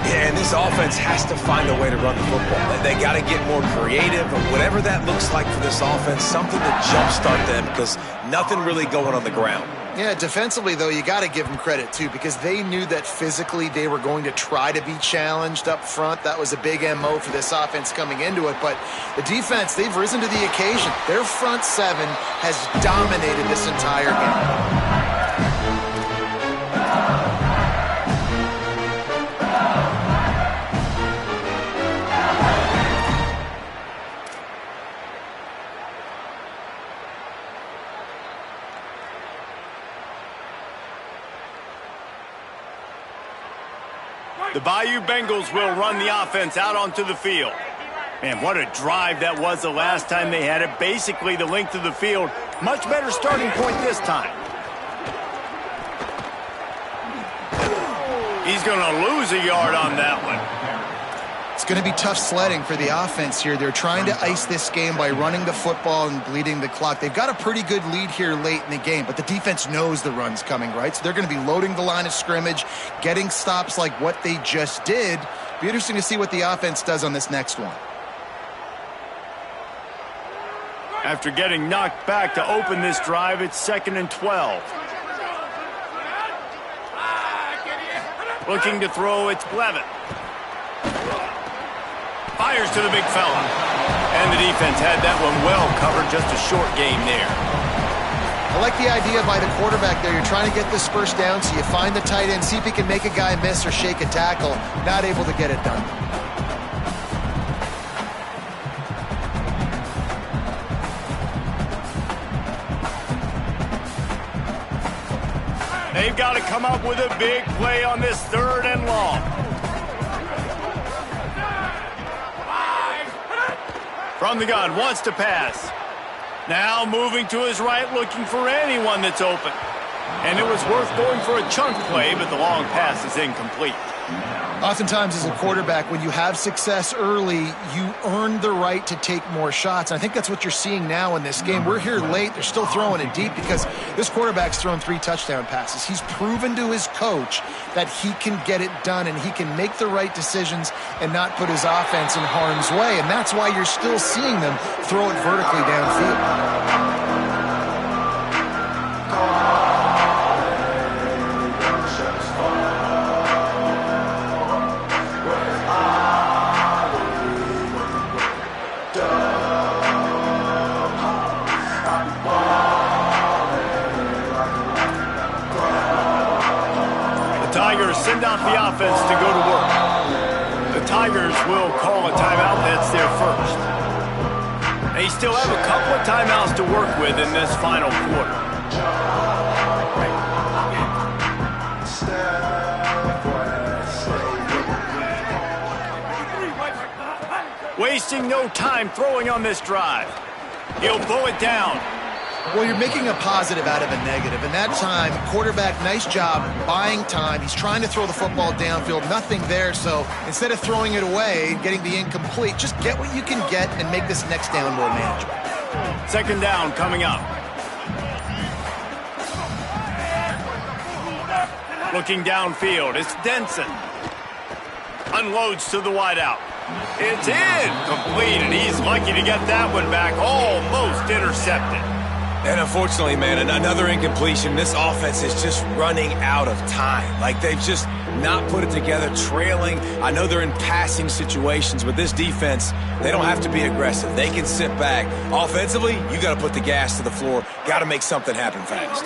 Yeah, and this offense has to find a way to run the football. They got to get more creative, or whatever that looks like for this offense, something to jumpstart them, because nothing really going on the ground. Yeah, defensively, though, you got to give them credit, too, because they knew that physically they were going to try to be challenged up front. That was a big MO for this offense coming into it. But the defense, they've risen to the occasion. Their front 7 has dominated this entire game. The Bayou Bengals will run the offense out onto the field. Man, what a drive that was the last time they had it. Basically the length of the field. Much better starting point this time. He's going to lose a yard on that one. It's going to be tough sledding for the offense here. They're trying to ice this game by running the football and bleeding the clock. They've got a pretty good lead here late in the game, but the defense knows the run's coming, right? So they're going to be loading the line of scrimmage, getting stops like what they just did. Be interesting to see what the offense does on this next one. After getting knocked back to open this drive, it's 2nd and 12. Looking to throw, it's Blevett. Fires to the big fella. And the defense had that one well covered, just a short game there. I like the idea by the quarterback there. You're trying to get this first down, so you find the tight end, see if he can make a guy miss or shake a tackle. Not able to get it done. They've got to come up with a big play on this 3rd and long. From the gun, wants to pass. Now moving to his right, looking for anyone that's open. And it was worth going for a chunk play, but the long pass is incomplete. Oftentimes as a quarterback, when you have success early, you earn the right to take more shots. And I think that's what you're seeing now in this game. We're here late. They're still throwing it deep because this quarterback's thrown 3 touchdown passes. He's proven to his coach that he can get it done and he can make the right decisions and not put his offense in harm's way. And that's why you're still seeing them throw it vertically downfield. send out the offense to go to work. The Tigers will call a timeout. That's their first. They still have a couple of timeouts to work with in this final quarter. Wasting no time throwing on this drive. He'll pull it down. Well, you're making a positive out of a negative. And that time, quarterback, nice job buying time. He's trying to throw the football downfield. Nothing there. So instead of throwing it away, getting the incomplete, just get what you can get and make this next down more manageable. Second down coming up. Looking downfield, it's Denson. Unloads to the wideout. It's incomplete, and he's lucky to get that one back. Almost intercepted. And unfortunately, man, another incompletion. This offense is just running out of time. Like, they've just not put it together, trailing. I know they're in passing situations, but this defense, they don't have to be aggressive. They can sit back. Offensively, you got to put the gas to the floor. Got to make something happen fast.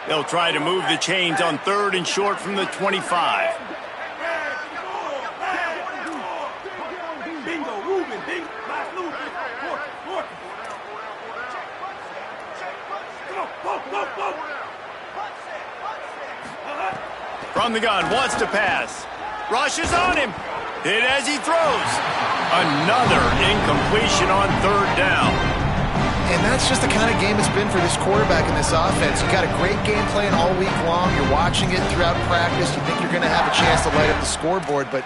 They'll try to move the chains on 3rd and short from the 25. From the gun, wants to pass. Rushes on him. Hit as he throws. Another incompletion on 3rd down. And that's just the kind of game it's been for this quarterback in this offense. You got a great game plan all week long. You're watching it throughout practice. You think you're going to have a chance to light up the scoreboard, but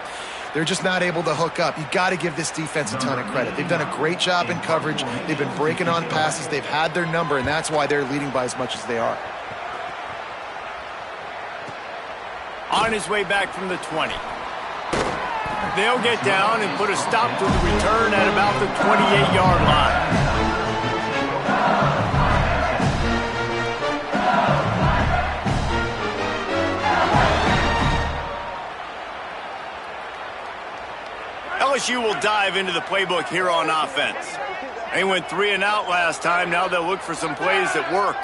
they're just not able to hook up. You got to give this defense a ton of credit. They've done a great job in coverage. They've been breaking on passes. They've had their number, and that's why they're leading by as much as they are. On his way back from the 20. They'll get down and put a stop to the return at about the 28-yard line. LSU will dive into the playbook here on offense. They went 3 and out last time. Now they'll look for some plays that work.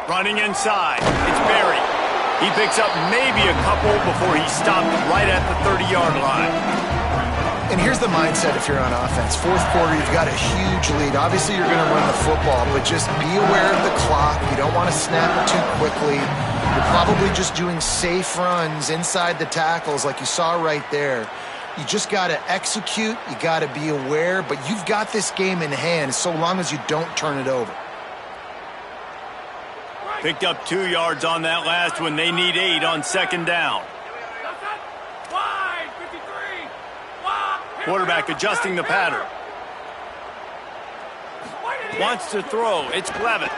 Running inside. It's Berry. He picks up maybe a couple before he stopped right at the 30-yard line. And here's the mindset if you're on offense. 4th quarter, you've got a huge lead. Obviously, you're going to run the football, but just be aware of the clock. You don't want to snap it too quickly. You're probably just doing safe runs inside the tackles like you saw right there. You just got to execute. You got to be aware, but you've got this game in hand so long as you don't turn it over. Picked up 2 yards on that last one. They need 8 on 2nd down. Quarterback adjusting the pattern. Wants to throw. It's Clemson.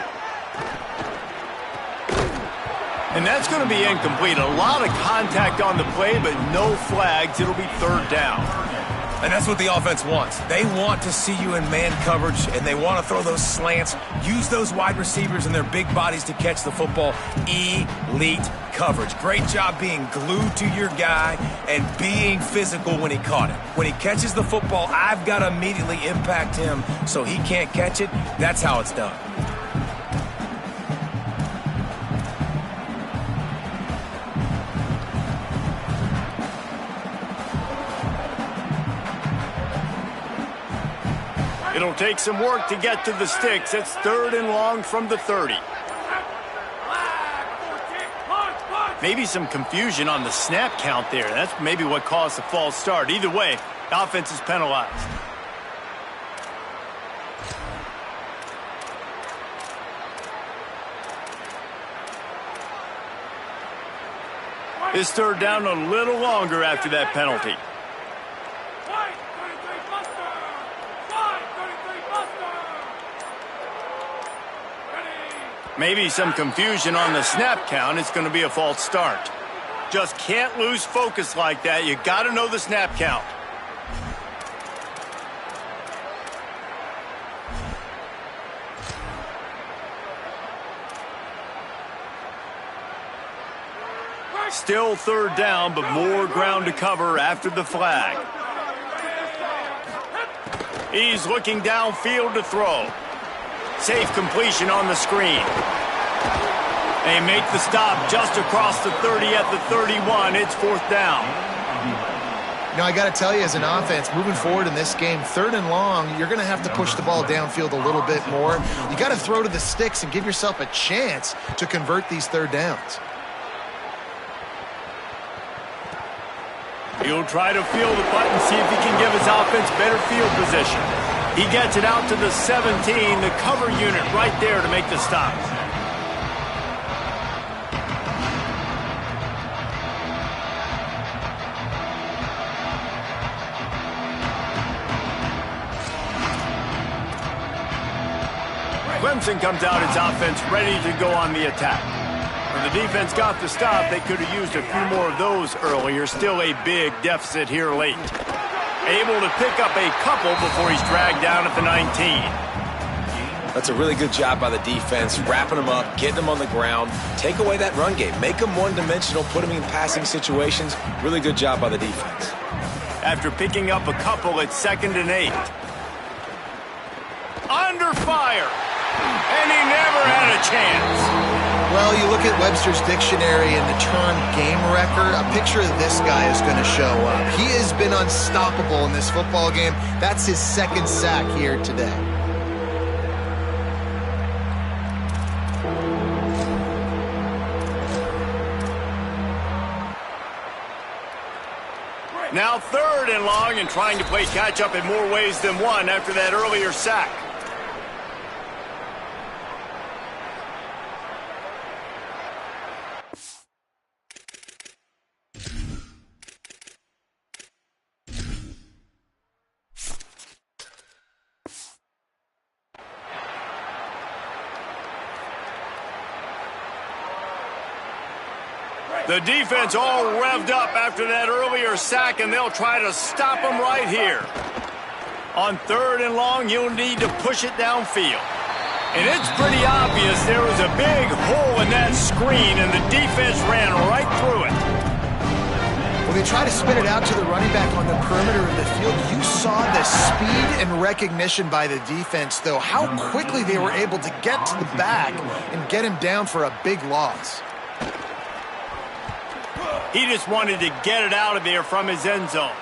And that's going to be incomplete. A lot of contact on the play, but no flags. It'll be 3rd down. And that's what the offense wants. They want to see you in man coverage, and they want to throw those slants, use those wide receivers and their big bodies to catch the football. Elite coverage. Great job being glued to your guy and being physical when he caught it. When he catches the football, I've got to immediately impact him so he can't catch it. That's how it's done. It'll take some work to get to the sticks. It's 3rd and long from the 30. Maybe some confusion on the snap count there. That's maybe what caused the false start. Either way, offense is penalized. This 3rd down a little longer after that penalty. Maybe some confusion on the snap count. It's going to be a false start. Just can't lose focus like that. You got to know the snap count. Still 3rd down, but more ground to cover after the flag. He's looking downfield to throw. Safe completion on the screen. They make the stop just across the 30 at the 31. It's 4th down. Now, I got to tell you, as an offense, moving forward in this game, 3rd and long, you're going to have to push the ball downfield a little bit more. You got to throw to the sticks and give yourself a chance to convert these 3rd downs. He'll try to field the punt and see if he can give his offense better field position. He gets it out to the 17, the cover unit right there to make the stop. Clemson comes out its offense ready to go on the attack. When the defense got the stop, they could have used a few more of those earlier. Still a big deficit here late. Able to pick up a couple before he's dragged down at the 19. That's a really good job by the defense, wrapping them up, getting them on the ground, take away that run game, make them one-dimensional, put them in passing situations. Really good job by the defense. After picking up a couple, it's 2nd and 8. Under fire. And he never had a chance. Well, you look at Webster's dictionary and the term game wrecker, a picture of this guy is going to show up. He has been unstoppable in this football game. That's his 2nd sack here today. Now 3rd and long and trying to play catch-up in more ways than one after that earlier sack. The defense all revved up after that earlier sack, and they'll try to stop him right here. On 3rd and long, you'll need to push it downfield. And it's pretty obvious there was a big hole in that screen, and the defense ran right through it. When they try to spin it out to the running back on the perimeter of the field, you saw the speed and recognition by the defense, though, how quickly they were able to get to the back and get him down for a big loss. He just wanted to get it out of there from his end zone.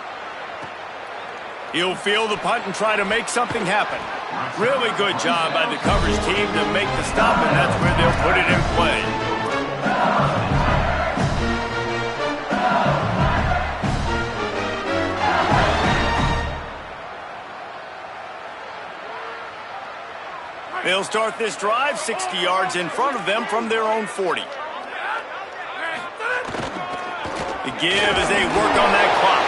He'll field the punt and try to make something happen. Really good job by the coverage team to make the stop, and that's where they'll put it in play. They'll start this drive 60 yards in front of them from their own 40. The give as they work on that clock.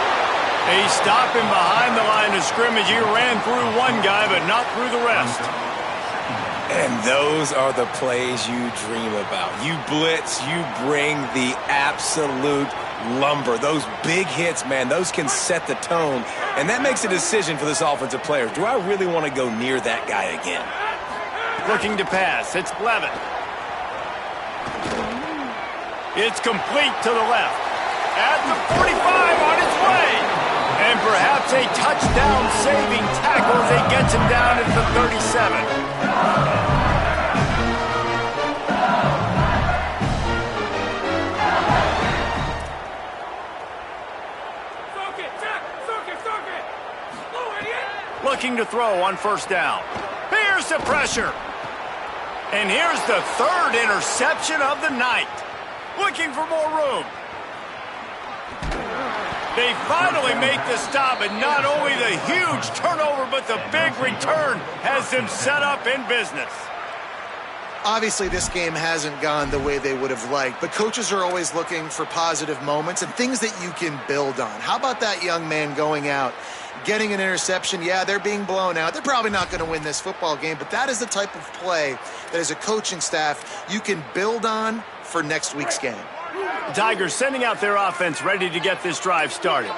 They stop him behind the line of scrimmage. He ran through one guy, but not through the rest. And those are the plays you dream about. You blitz, you bring the absolute lumber. Those big hits, man, those can set the tone. And that makes a decision for this offensive player. Do I really want to go near that guy again? Looking to pass. It's Levin. It's complete to the left. At the 45 on its way. And perhaps a touchdown-saving tackle as he gets him down at the 37. Looking to throw on 1st down. Here's the pressure. And here's the 3rd interception of the night. Looking for more room. They finally make the stop, and not only the huge turnover, but the big return has them set up in business. Obviously, this game hasn't gone the way they would have liked, but coaches are always looking for positive moments and things that you can build on. How about that young man going out, getting an interception? Yeah, they're being blown out. They're probably not going to win this football game, but that is the type of play that as a coaching staff you can build on for next week's game. The Tigers sending out their offense ready to get this drive started.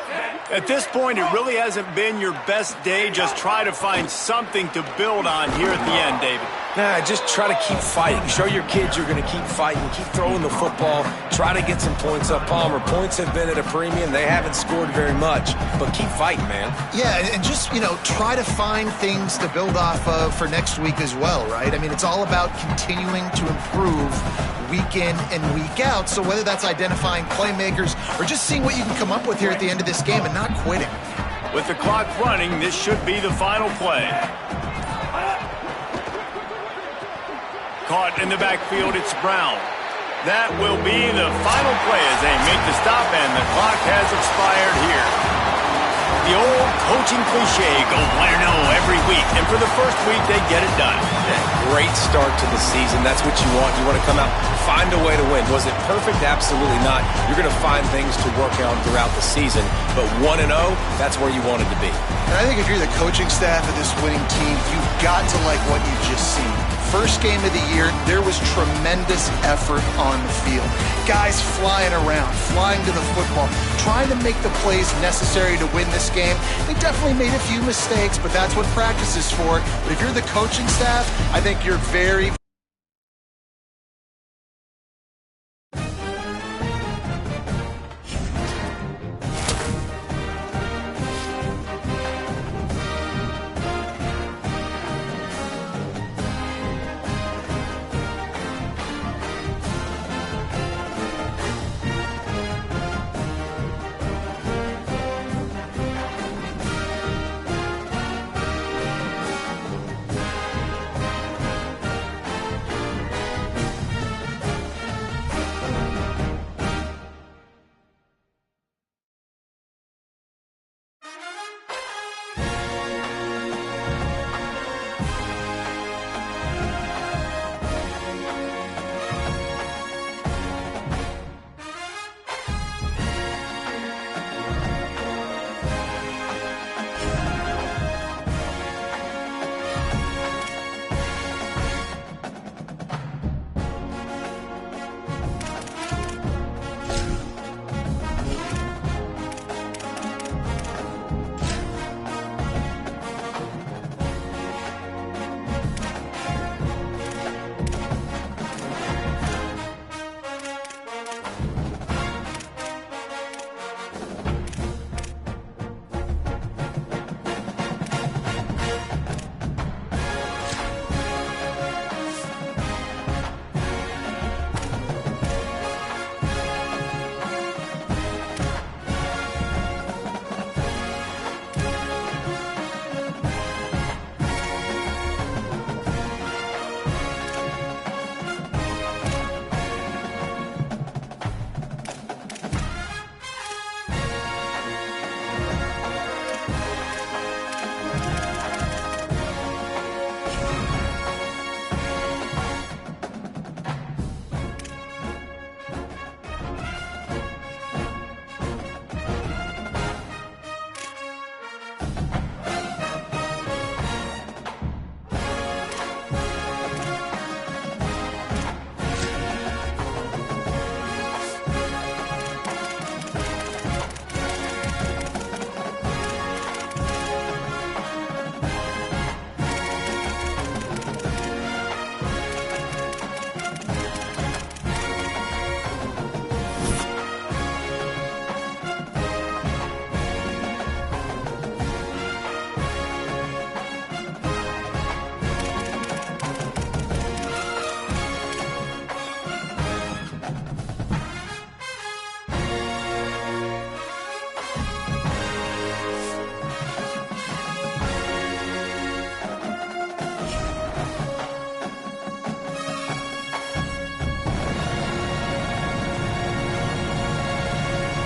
At this point, it really hasn't been your best day. Just try to find something to build on here at the end, David. Nah, just try to keep fighting. Show your kids you're going to keep fighting. Keep throwing the football. Try to get some points up. Palmer, points have been at a premium. They haven't scored very much, but keep fighting, man. Yeah, and just, try to find things to build off of for next week as well, right? I mean, it's all about continuing to improve week in and week out. So whether that's identifying playmakers or just seeing what you can come up with here at the end of this game and not quitting. With the clock running, this should be the final play. Caught in the backfield, it's Brown. That will be the final play as they make the stop, and the clock has expired here. The old coaching cliche, go 1-0 every week, and for the first week, they get it done. Great start to the season. That's what you want. You want to come out, find a way to win. Was it perfect? Absolutely not. You're going to find things to work on throughout the season, but 1-0, that's where you wanted to be. And I think if you're the coaching staff of this winning team, you've got to like what you've just seen. First game of the year, there was tremendous effort on the field. Guys flying around, flying to the football, trying to make the plays necessary to win this game. They definitely made a few mistakes, but that's what practice is for. But if you're the coaching staff, I think you're very